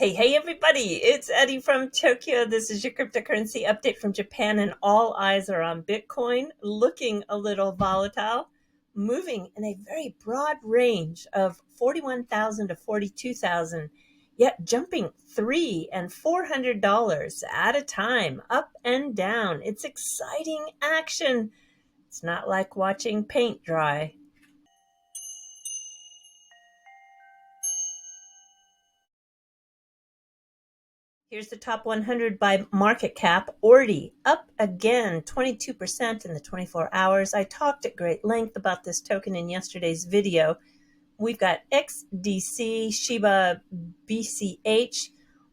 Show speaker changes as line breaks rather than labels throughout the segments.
Hey, everybody, it's Eddie from Tokyo. This is your cryptocurrency update from Japan, and all eyes are on Bitcoin, looking a little volatile, moving in a very broad range of 41,000 to 42,000, yet jumping $300 and $400 at a time, up and down. It's exciting action. It's not like watching paint dry. Here's the top 100 by market cap. Eri up again 22% in the 24 hours. I talked at great length about this token in yesterday's video. We've got XDC, Shiba, BCH,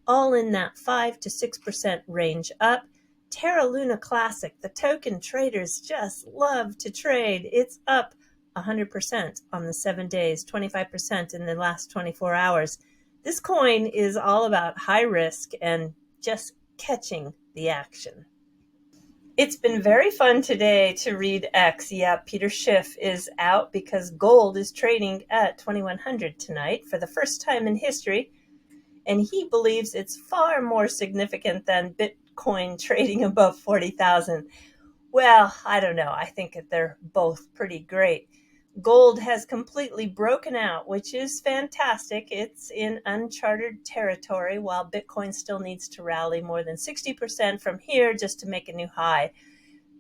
all in that 5 to 6% range up. Terra Luna Classic, the token traders just love to trade. It's up 100% on the 7 days, 25% in the last 24 hours. This coin is all about high risk and just catching the action. It's been very fun today to read X. Yeah, Peter Schiff is out because gold is trading at 2100 tonight for the first time in history. And he believes it's far more significant than Bitcoin trading above 40,000. Well, I don't know. I think that they're both pretty great. Gold has completely broken out, which is fantastic. It's in uncharted territory, while Bitcoin still needs to rally more than 60% from here just to make a new high.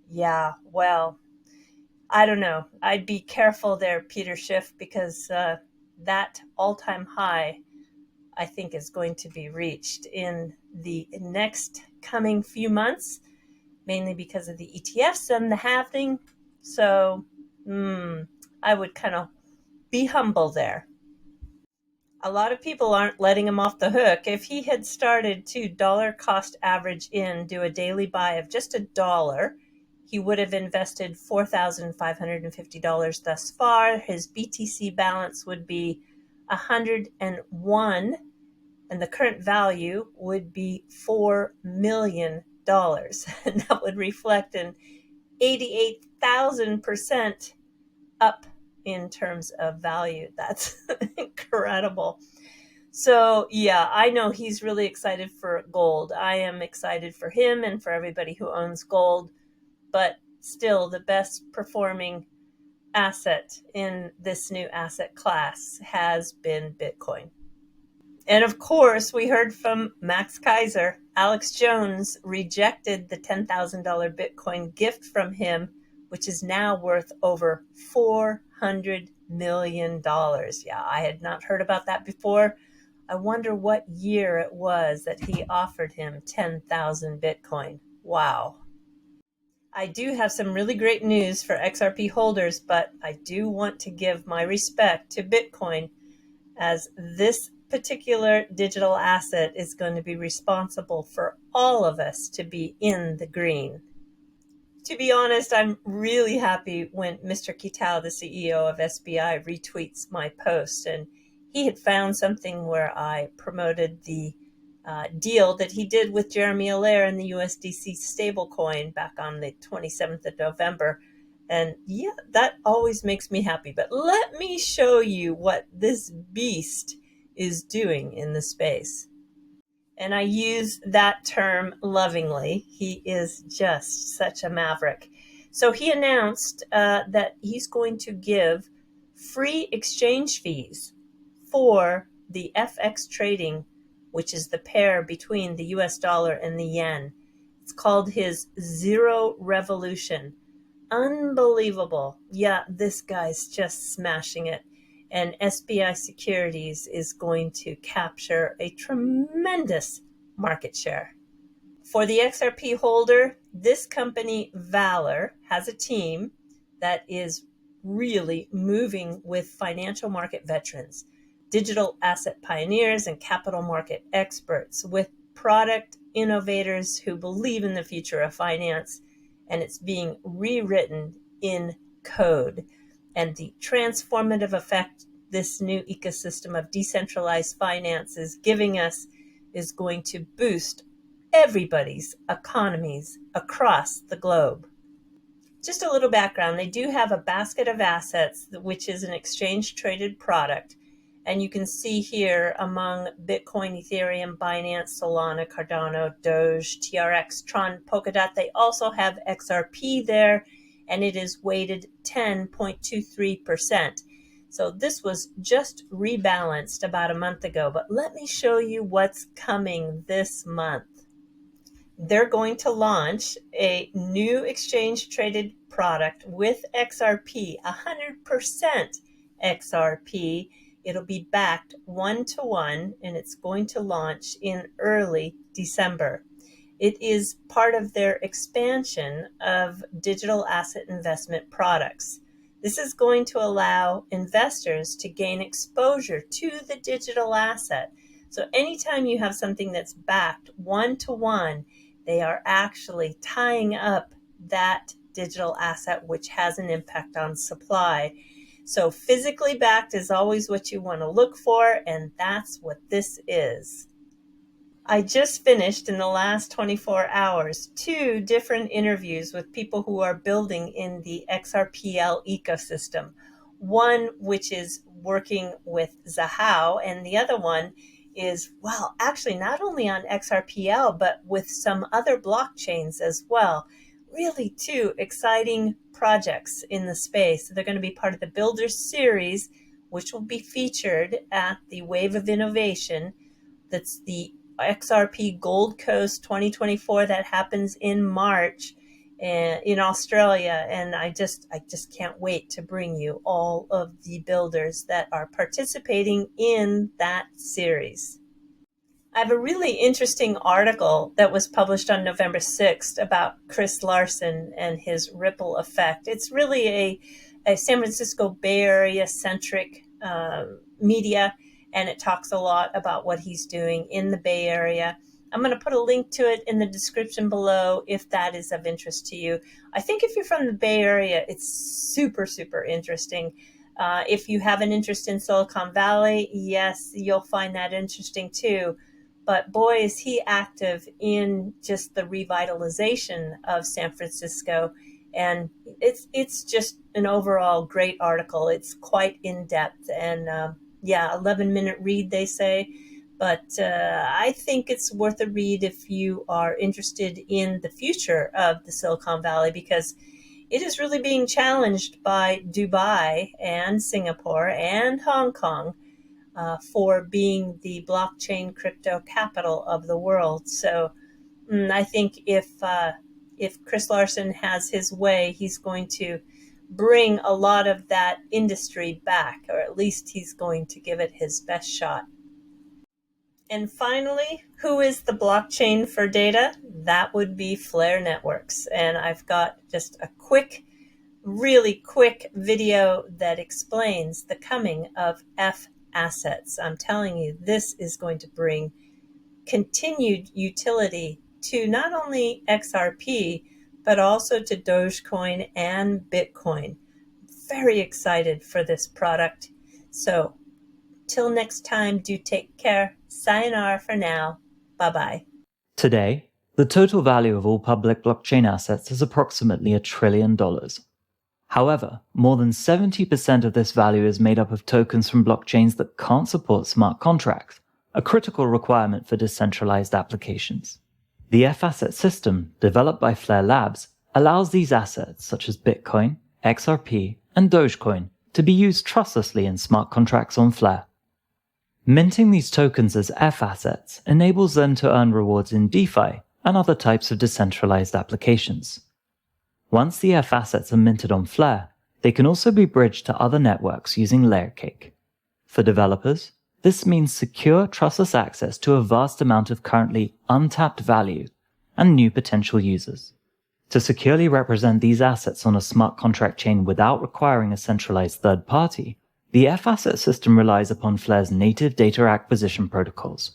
Yeah, well, I don't know. I'd be careful there, Peter Schiff, because that all-time high, I think, is going to be reached in the next coming few months, mainly because of the ETFs and the halving. So, I would kind of be humble there. A lot of people aren't letting him off the hook. If he had started to dollar cost average do a daily buy of just $1, he would have invested $4,550 thus far. His BTC balance would be 101, and the current value would be $4 million. And that would reflect an 88,000% up in terms of value. That's incredible. So yeah, I know he's really excited for gold. I am excited for him and for everybody who owns gold, but still the best performing asset in this new asset class has been Bitcoin. And of course, we heard from Max Kaiser. Alex Jones rejected the $10,000 Bitcoin gift from him, which is now worth over $400 million. Yeah, I had not heard about that before. I wonder what year it was that he offered him 10,000 Bitcoin. Wow. I do have some really great news for XRP holders, but I do want to give my respect to Bitcoin, as this particular digital asset is going to be responsible for all of us to be in the green. To be honest, I'm really happy when Mr. Kitao, the CEO of SBI, retweets my post. And he had found something where I promoted the deal that he did with Jeremy Allaire in the USDC stablecoin back on the 27th of November. And yeah, that always makes me happy. But let me show you what this beast is doing in the space. And I use that term lovingly. He is just such a maverick. So he announced that he's going to give free exchange fees for the FX trading, which is the pair between the US dollar and the yen. It's called his Zero Revolution. Unbelievable. Yeah, this guy's just smashing it. And SBI Securities is going to capture a tremendous market share. For the XRP holder, this company, Valor, has a team that is really moving with financial market veterans, digital asset pioneers, and capital market experts, with product innovators who believe in the future of finance, and it's being rewritten in code. And the transformative effect this new ecosystem of decentralized finance is giving us is going to boost everybody's economies across the globe. Just a little background. They do have a basket of assets, which is an exchange traded product, And you can see here among Bitcoin, Ethereum, Binance, Solana, Cardano, Doge, TRX, Tron, Polkadot, they also have XRP there, and it is weighted 10.23%. So this was just rebalanced about a month ago, but let me show you what's coming this month. They're going to launch a new exchange traded product with XRP, 100% XRP. It'll be backed 1-to-1, and it's going to launch in early December. It is part of their expansion of digital asset investment products. This is going to allow investors to gain exposure to the digital asset. So anytime you have something that's backed 1-to-1, they are actually tying up that digital asset, which has an impact on supply. So physically backed is always what you want to look for, and that's what this is. I just finished in the last 24 hours 2 different interviews with people who are building in the XRPL ecosystem. One which is working with Zahao, and the other one is, well, actually not only on XRPL, but with some other blockchains as well. Really 2 exciting projects in the space. They're going to be part of the Builders series, which will be featured at the Wave of Innovation. That's the XRP Gold Coast 2024 that happens in March in Australia. And I just can't wait to bring you all of the builders that are participating in that series. I have a really interesting article that was published on November 6th about Chris Larsen and his ripple effect. It's really a San Francisco Bay Area centric media, and it talks a lot about what he's doing in the Bay Area. I'm going to put a link to it in the description below if that is of interest to you. I think if you're from the Bay Area, it's super, super interesting. If you have an interest in Silicon Valley, yes, you'll find that interesting too. But boy, is he active in just the revitalization of San Francisco. And it's just an overall great article. It's quite in-depth and 11-minute read, they say. But I think it's worth a read if you are interested in the future of the Silicon Valley, because it is really being challenged by Dubai and Singapore and Hong Kong for being the blockchain crypto capital of the world. So I think if Chris Larsen has his way, he's going to bring a lot of that industry back, or at least he's going to give it his best shot. And finally, who is the blockchain for data? That would be Flare Networks. And I've got just a really quick video that explains the coming of FAssets. I'm telling you, this is going to bring continued utility to not only XRP, but also to Dogecoin and Bitcoin. Very excited for this product. So till next time, do take care. Sayonara for now. Bye-bye.
Today, the total value of all public blockchain assets is approximately $1 trillion. However, more than 70% of this value is made up of tokens from blockchains that can't support smart contracts, a critical requirement for decentralized applications. The FAssets system, developed by Flare Labs, allows these assets such as Bitcoin, XRP, and Dogecoin to be used trustlessly in smart contracts on Flare. Minting these tokens as FAssets enables them to earn rewards in DeFi and other types of decentralized applications. Once the FAssets are minted on Flare, they can also be bridged to other networks using Layer Cake. For developers, this means secure, trustless access to a vast amount of currently untapped value and new potential users. To securely represent these assets on a smart contract chain without requiring a centralized third party, the FAssets system relies upon Flare's native data acquisition protocols.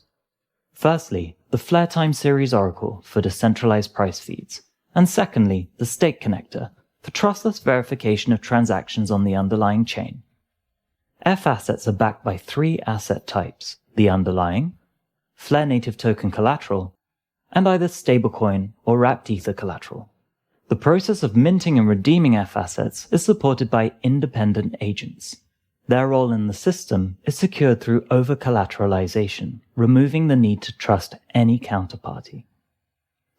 Firstly, the Flare Time Series Oracle for decentralized price feeds, and secondly, the Stake Connector for trustless verification of transactions on the underlying chain. FAssets are backed by 3 asset types: the underlying, Flare native token collateral, and either stablecoin or wrapped ether collateral. The process of minting and redeeming FAssets is supported by independent agents. Their role in the system is secured through over-collateralization, removing the need to trust any counterparty.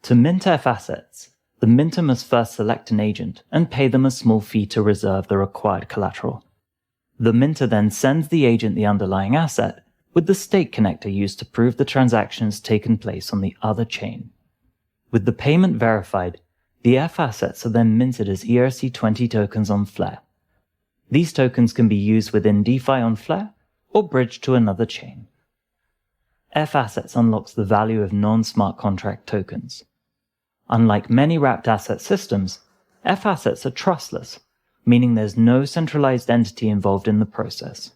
To mint FAssets, the minter must first select an agent and pay them a small fee to reserve the required collateral. The minter then sends the agent the underlying asset, with the stake connector used to prove the transactions taken place on the other chain. With the payment verified, the FAssets are then minted as ERC20 tokens on Flare. These tokens can be used within DeFi on Flare or bridged to another chain. FAssets unlocks the value of non-smart contract tokens. Unlike many wrapped asset systems, FAssets are trustless, meaning there's no centralized entity involved in the process.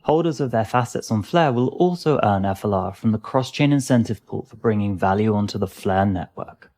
Holders of FAssets on Flare will also earn FLR from the cross-chain incentive pool for bringing value onto the Flare network.